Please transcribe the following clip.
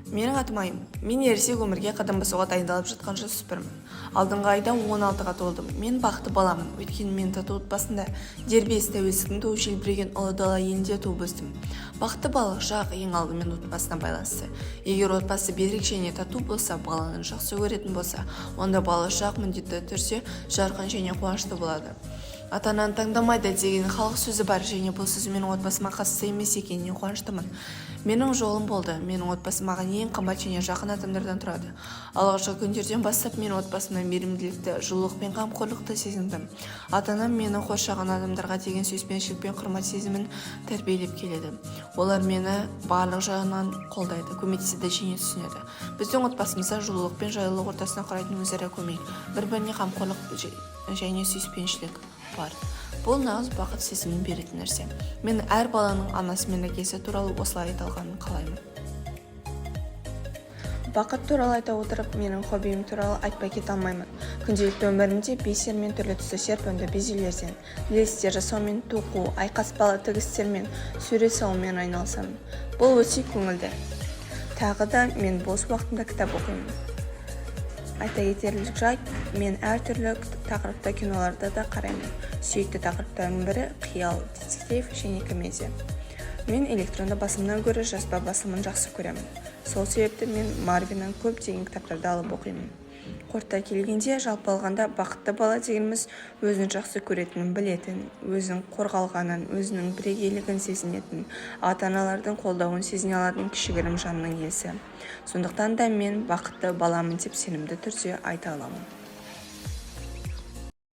Менің атым Айым. Мен ересек өмірге қадам басуға дайындалып жатқан жасөспірімін. Алдыңғы айда 16-ға толдым. Мен бақытты баламын. Өйткені мен тату отбасында дербес тәуелсіздіктің туы желбіреген ұлы дала елінде туып өстім. Бақытты балалық шақ ең алдымен отбасына байланысты. Егер отбасы берік және тату болса, баланы жақсы көретін болса, онда балалық шақ міндетті түрде жарқын және қуанышты болады. Ата-ананы таңдамайды деген халық сөзі бар, және бұл сөз менің отбасыма қатысты емес екеніне қуаныштымын. Менің жолым болды. Менің отбасым маған ең қымбат және жақын адамдардан тұрады. Алғашқы күндерден бастап мен отбасымда мейірімділікті, жылулық пен қамқорлықты сезіндім. Ата-анам мені қоршаған адамдарға деген сүйіспеншілік пен құрмет сезімін тәрбиелеп келеді. Олар мені барлық жағынан қолдайды, көмектеседі және түсінеді. Біздің отбасымызда жылулық пен жайлылық ортасына құрайтын өзара көмек, бір-біріне қамқорлық және сүйіспеншілік бар. Бұл нағыз бақыт сезімін беретін нәрсе. Мен әр баланың анасы мен әкесі туралы осылай айта алғанын қалаймын. Бақыт туралы айта отырып, менің хоббиім туралы айтпай кете алмаймын. Күнделікті өмірімде бисер мен түрлі түсті серпімді безелерден, лестер жасаумен, тоқу, айқаспалы тігістермен, сурет салумен айналысамын. Бұл өте көңілді. Тағы да мен бос уақытымда кітап оқимын. Айта кетерлік жайт, мен әртүрлі тақырыпта киноларды да қараймын. Сүйікті тақырыптардың бірі қиял, детектив және комедия. Мен электронды басымнан гөрі жазба басымын жақсы көремін. Сол себепті мен Марвиннен көптеген кітаптарды алып оқимын. Қорыта келгенде, жалпы алғанда бақытты бала дегеніміз өзін жақсы көретінін білетін, өзінің қорғалғанын, өзінің бірегейлігін сезінетін, ата-аналардың қолдауын сезіне алатын кішігірім жанның иесі. Сондықтан да мен бақытты баламын деп сенімді түрде айта аламын.